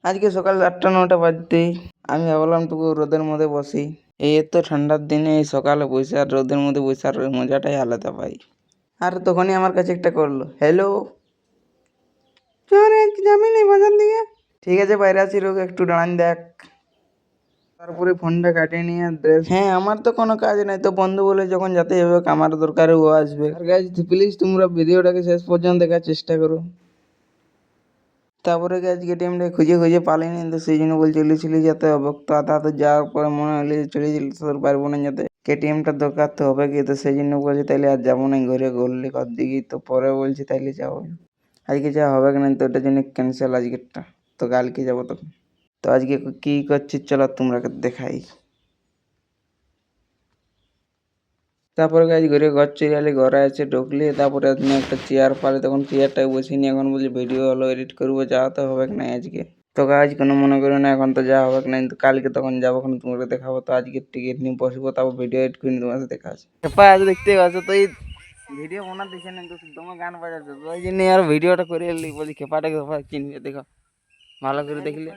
আজকে সকাল 8টা 9টা বাজতেই আমি ভাবলাম টুকু রোদের মধ্যে বসি। এই এত ঠান্ডার দিনে এই সকালে বসে আর রোদের মধ্যে বসে আর মজাটাই আলাদা পাই। আর তখনই আমার কাছে একটা করলো, হ্যালো চল আজকে যাবি না বাজার দিকে? ঠিক আছে বাইরে আছি, রোগ একটু দাঁড়ান দেখ। তারপরে ফোনটা কাটিয়ে নিয়ে ড্রেস, হ্যাঁ আমার তো কোনো কাজ নাই, তো বন্ধু বলে যখন যেতে হবে আমার দরকারে ও আসবে। আর গাইজ প্লিজ তোমরা ভিডিওটাকে শেষ পর্যন্ত দেখার চেষ্টা করো। তারপরে আজকে টাইমটা খুঁজে খুঁজে পালিনি, তো সেই জন্য বল চলেছিলি যেতে হবে, তো আধা হাতে যাওয়ার পরে মনে হলে চলে যেতে তোর পারবো না যেতে, কেটিএমটা দরকার তো হবে কি, তো সেই জন্য বলছি তাইলে আর যাবো না, ঘরে গড়লি কর দিকে, তো পরে বলছি তাইলে যাবো। আজকে যাওয়া হবে না, তো ওটার জন্য ক্যান্সেল আজকেরটা, তো কালকে যাবো তখন। তো আজকে কি করছিস চলো তোমরা দেখাই। তারপরে গাছ ঘুরে ঘর চলে এলি, ঘরে আছে ঢুকলি, তারপরে তুমি একটা চেয়ার পালে, তখন চেয়ারটায় বসে নিয়ে এখন বলছি ভিডিও হলো এডিট করবো, যাওয়া তো হবে না আজকে। তো গাছ কোনো মনে করো না, এখন তো যাওয়া হবে না, কিন্তু কালকে তখন যাবো, তোমাকে দেখাবো। তো আজকে টিকিট নিয়ে বসবো, তারপর ভিডিও এডিট করে তোমার সাথে দেখা আছে। আজ দেখতে পাচ্ছ তো এই ভিডিও বানাতেছে না, তো তোমার গান বাজাচ্ছে, তো ওই জন্য আর ভিডিওটা করে এলি, বলছি খেপাটাকে চিনবে দেখো ভালো করে দেখলে।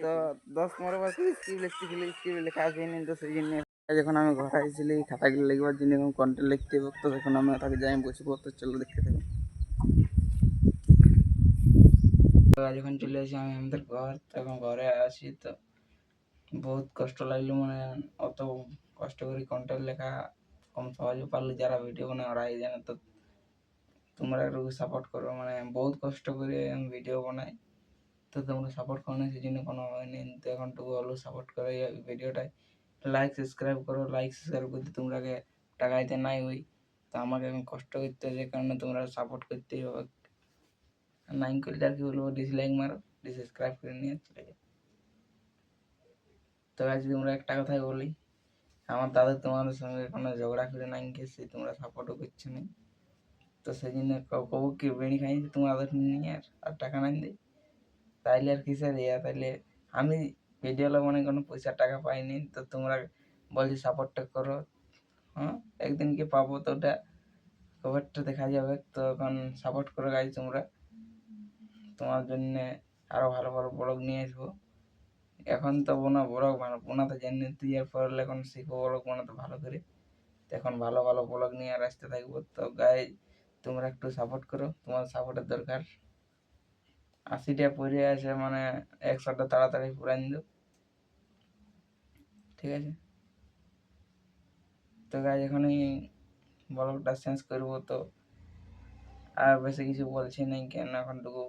তো 10-15 বার স্ক্রিপ্ট লিখতেছিল, স্ক্রিপ্ট লেখা আসেনি, তো সেই জন্য যখন আমি ঘরে আসছিলি খাতাগুলো লিখবার জন্য এখন কন্টেন্ট লিখতে হবে, তো তখন আমি তাকে যাই বসবো, তো চলো দেখতে থাকো। তো যখন চলে আসি আমি আমাদের ঘর, তখন ঘরে আসি তো বহুত কষ্ট লাগলো, মানে অত কষ্ট করে কন্টেন্ট লেখা কম সহজে পারলে যারা ভিডিও বানায় ওরাই জানে। তো তোমরা একটু সাপোর্ট করো, মানে বহুত কষ্ট করে আমি ভিডিও বানাই, তো তোমরা সাপোর্ট করো না, সেই জন্য কোনো হয়নি, তো এখনটুকু হলো সাপোর্ট করে এই ভিডিওটায় লাইক সাবস্ক্রাইব করো। লাইক সাবস্ক্রাইব করতে তোমরাকে টাকাইতে নাই হই, তো আমাকে এখন কষ্ট করতে হয়, যে কারণে তোমরা সাপোর্ট করতেই হবে। নাই করলে আর কি বলবো, ডিসলাইক মারো, ডিসসাবস্ক্রাইব করে নিয়ে চলে যাও। তো আজ তোমরা একটা কথাই বলি, আমার দাদা তোমাদের সঙ্গে কোনো ঝগড়া করে নাই গেছে, তোমরা সাপোর্টও করছো না, তো সেই জন্য কবু কি বেড়ি খাইছে তোমাদের নিয়ে আর টাকা নাই দেয়, তাইলে আর কিসের ইয়া, তাইলে আমি ভিডিওটা মানে কোনো পয়সা টাকা পাইনি, তো তোমরা বলছি সাপোর্টটা করো। হ্যাঁ একদিন কি পাবো, তো ওটা খবরটা দেখা যাবে, তো এখন সাপোর্ট করো গাইজ তোমরা, তোমার জন্যে আরও ভালো ভালো ব্লগ নিয়ে আসবো। এখন তো ব্লগ বানাতে জানি, তুই আর পড়লে এখন শিখবো ব্লগ বানাতে ভালো করে, এখন ভালো ভালো ব্লগ নিয়ে আর আসতে থাকবো। তো গাইজ তোমরা একটু সাপোর্ট করো, তোমার সাপোর্টের দরকার। 80টা পড়ে আছে, মানে 100টা তাড়াতাড়ি পুরান দেব, ঠিক আছে? তো গাইজ এখনই ব্লগটা চেঞ্জ করবো, তো আর বেশি কিছু বলছি নাই, কেন এখনটুকু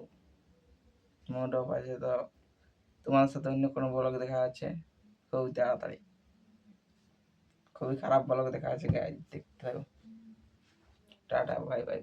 মুড অফ আছে। তো তোমার সাথে অন্য কোনো ব্লগ দেখা আছে খুবই তাড়াতাড়ি, খুবই খারাপ ব্লগ দেখা আছে গাইজ, দেখতে থাকো। Tata bye bye.